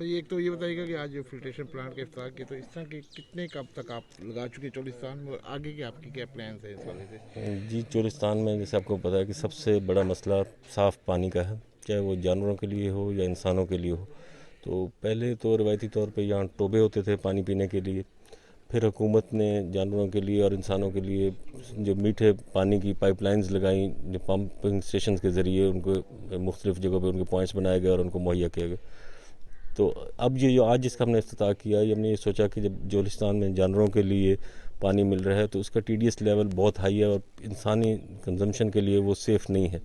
Sir एक तो ये बताइएगा कि आज जो फिल्ट्रेशन प्लांट का इफ्तार किया तो इस तरह के कितने कब तक आप लगा चुके हैं चोलिस्तान में, और आगे के आपके क्या प्लान्स हैं इस वाले से? जी, चोलिस्तान में जैसे आपको पता है कि सबसे बड़ा मसला साफ़ पानी का है, चाहे वो जानवरों के लिए हो या इंसानों के लिए हो। तो पहले तो रवायती तौर पे यहाँ टोबे होते थे पानी पीने के लिए, फिर हुकूमत ने जानवरों के लिए और इंसानों के लिए जो मीठे पानी की पाइपलाइंस लगाई, जो पंपिंग स्टेशन के ज़रिए उनको मुख्तलिफ़ जगहों पे उनके पॉइंट्स बनाए गए और उनको मुहैया किया गया। तो अब ये जो आज जिसका हमने इफ्तिताह किया, ये हमने ये सोचा कि जब चोलिस्तान में जानवरों के लिए पानी मिल रहा है तो उसका TDS लेवल बहुत हाई है और इंसानी कंजम्पशन के लिए वो सेफ़ नहीं है।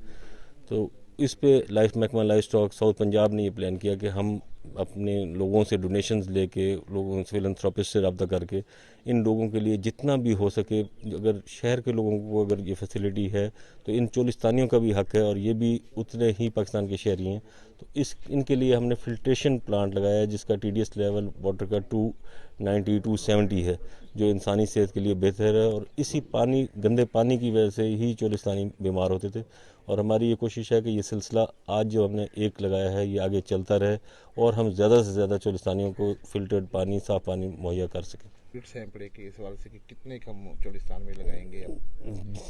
तो इस पे महकमा लाइफ स्टॉक साउथ पंजाब ने ये प्लान किया कि हम अपने लोगों से डोनेशंस लेके, लोगों से फिलंथ्रोपिस्ट से रब्ता करके इन लोगों के लिए जितना भी हो सके, अगर शहर के लोगों को अगर ये फैसिलिटी है तो इन चोलिस्तानियों का भी हक है और ये भी उतने ही पाकिस्तान के शहरी हैं। तो इनके लिए हमने फिल्ट्रेशन प्लांट लगाया है जिसका TDS लेवल वाटर का 290 270 है, जो इंसानी सेहत के लिए बेहतर है। और इसी गंदे पानी की वजह से ही चोलिस्तानी बीमार होते थे। और हमारी ये कोशिश है कि ये सिलसिला आज जो हमने एक लगाया है ये आगे चलता रहे और हम ज़्यादा से ज़्यादा चोलिस्तानियों को फ़िल्टर्ड पानी, साफ़ पानी मुहैया कर सकें। सैंपल के सवाल से कि कितने कम चोलिस्तान में लगाएंगे अब?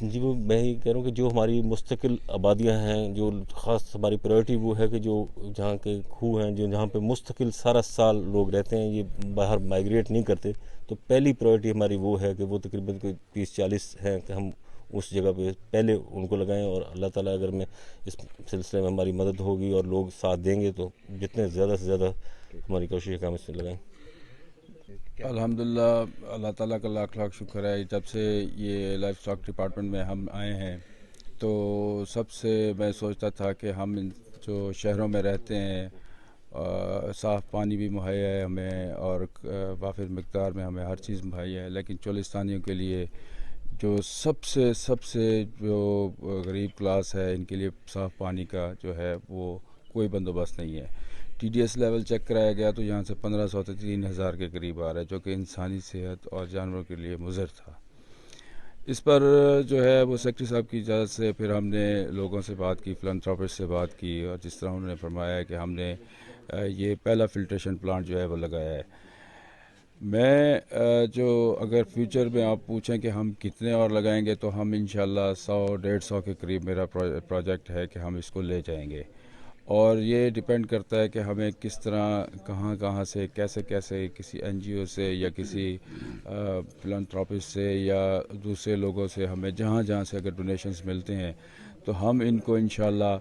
जी, वो मैं ये कह रहा हूँ कि जो हमारी मुस्तकिल आबादियाँ हैं, जो ख़ास हमारी प्रायोरिटी वो है कि जो जहाँ के खूह हैं, जो जहाँ पे मुस्तकिल सारा साल लोग रहते हैं, ये बाहर माइग्रेट नहीं करते, तो पहली प्रायोरिटी हमारी वो है कि वो तकरीबन कोई 30-40 हैं कि हम उस जगह पे पहले उनको लगाएं। और अल्लाह ताला अगर मैं इस सिलसिले में हमारी मदद होगी और लोग साथ देंगे तो जितने ज़्यादा से ज़्यादा हमारी कोशिश है कि हम इसमें लगाएं। अल्हम्दुलिल्लाह, अल्लाह ताला का लाख लाख शुक्र है। जब से ये लाइफ स्टॉक डिपार्टमेंट में हम आए हैं तो सबसे मैं सोचता था कि हम जो शहरों में रहते हैं साफ़ पानी भी मुहैया है हमें और वाफिर मकदार में हमें हर चीज़ मुहैया है, लेकिन चोलिस्तानियों के लिए जो सबसे सबसे जो गरीब क्लास है इनके लिए साफ़ पानी का जो है वो कोई बंदोबस्त नहीं है। TDS लेवल चेक कराया गया तो यहाँ से 1500 से 3000 के करीब आ रहा है, जो कि इंसानी सेहत और जानवरों के लिए मुज़र था। इस पर जो है वो सेक्रेटरी साहब की इजाज़त से फिर हमने लोगों से बात की, फिलंथ्रोपिस्ट से बात की, और जिस तरह उन्होंने फरमाया है कि हमने ये पहला फ़िल्ट्रेशन प्लांट जो है वो लगाया है। मैं जो अगर फ्यूचर में आप पूछें कि हम कितने और लगाएंगे तो हम इंशाल्लाह 100-150 के करीब मेरा प्रोजेक्ट है कि हम इसको ले जाएंगे। और ये डिपेंड करता है कि हमें किस तरह कहाँ कहाँ से कैसे कैसे किसी NGO से या किसी फिलंथ्रोपिस्ट से या दूसरे लोगों से हमें जहाँ जहाँ से अगर डोनेशंस मिलते हैं तो हम इनको इंशाल्लाह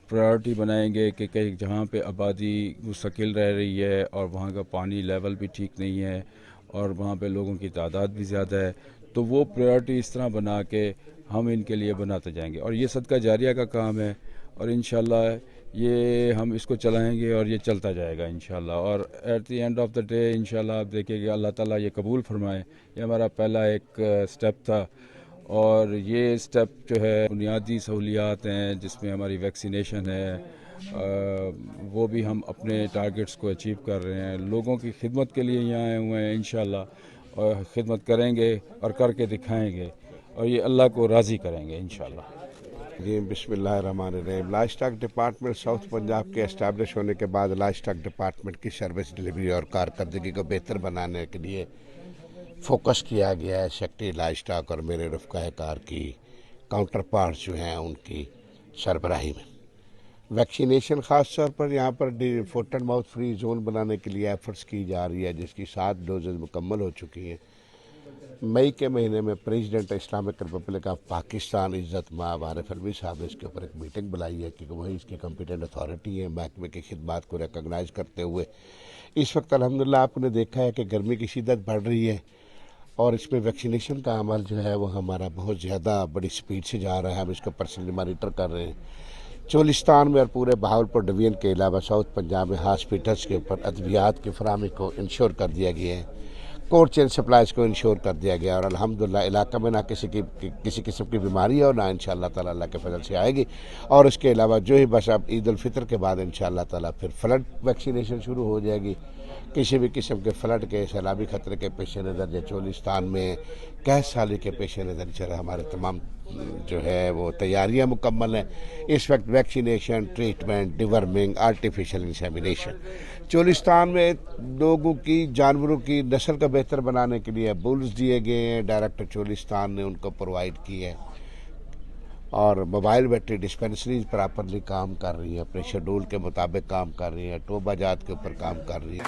प्रायोरिटी बनाएंगे कि कहीं जहाँ पे आबादी मुस्तकिल रह रही है और वहाँ का पानी लेवल भी ठीक नहीं है और वहाँ पे लोगों की तादाद भी ज़्यादा है, तो वो प्रायोरिटी इस तरह बना के हम इनके लिए बनाते जाएंगे। और ये सदका जारिया का काम है और इंशाल्लाह ये हम इसको चलाएंगे और ये चलता जाएगा इंशाल्लाह। और at the end of the day इंशाल्लाह आप देखेंगे अल्लाह ताला ये कबूल फरमाए। ये हमारा पहला एक स्टेप था और ये स्टेप जो है बुनियादी सहूलियात हैं जिसमें हमारी वैक्सीनेशन है, वो भी हम अपने टारगेट्स को अचीव कर रहे हैं। लोगों की खिदमत के लिए यहाँ आए हुए हैं इंशाल्लाह, और खिदमत करेंगे और करके दिखाएंगे और ये अल्लाह को राज़ी करेंगे इंशाल्लाह। जी, बिस्मिल्लाहिर्रहमानिर्रहीम। Life stock department south Punjab के एस्टैब्लिश होने के बाद लाइफ स्टॉक डिपार्टमेंट की सर्विस डिलीवरी और कारकर्दगी को बेहतर बनाने के लिए फोकस किया गया है। सेक्रेटरी लाइफ स्टॉक और मेरे रफ़्क़ाए-कार की काउंटर पार्ट्स जो हैं उनकी सरबराही में वैक्सीनेशन ख़ास तौर पर यहाँ पर foot and mouth free zone बनाने के लिए एफर्ट्स की जा रही है, जिसकी 7 डोजेज़ मुकम्मल हो चुकी हैं। मई के महीने में president Islamic Republic of Pakistan इज़्ज़त माब आरिफ अलवी साहब ने इसके ऊपर एक मीटिंग बुलाई है क्योंकि वही इसकी कॉम्पिटेंट अथॉरिटी है महकमे की खिदमात को रिकॉग्नाइज़ करते हुए। इस वक्त अल्हम्दुलिल्लाह आपने देखा है कि गर्मी की शिद्दत बढ़ रही है और इसमें वैक्सीनेशन का अमल जो है वो हमारा बहुत ज़्यादा बड़ी स्पीड से जा रहा है। हम इसको पर्सनली मॉनिटर कर रहे हैं। चोलिस्तान में और पूरे बहावलपुर डिवीजन के अलावा साउथ पंजाब में हॉस्पिटल्स के ऊपर अद्वियात की फराहमी को इंश्योर कर दिया गया है, कोल्ड चेन सप्लाईज को इंश्योर कर दिया गया और अल्हम्दुलिल्लाह इलाका में ना किसी किस्म की बीमारी है और ना इंशाअल्लाह ताला अल्लाह के फजल से आएगी। और इसके अलावा जो ही बस अब ईद उल फितर के बाद इंशाअल्लाह ताला फिर फ्लड वैक्सीनेशन शुरू हो जाएगी। किसी भी किस्म के फ्लड के सैलाबी ख़तरे के पेश नज़र या चोलिस्तान में कैश साली के पेश नज़र चला हमारे तमाम जो है वो तैयारियां मुकम्मल हैं। इस वक्त vaccination, treatment, deworming, artificial insemination. Cholistan में लोगों की, जानवरों की नस्ल को बेहतर बनाने के लिए बुल्स दिए गए हैं, डायरेक्टर चोलिस्तान ने उनको प्रोवाइड किए हैं। और मोबाइल वेटरी डिस्पेंसरीज प्रॉपरली काम कर रही है, अपने शेड्यूल के मुताबिक काम कर रही है, टोबा जात के ऊपर काम कर रही है।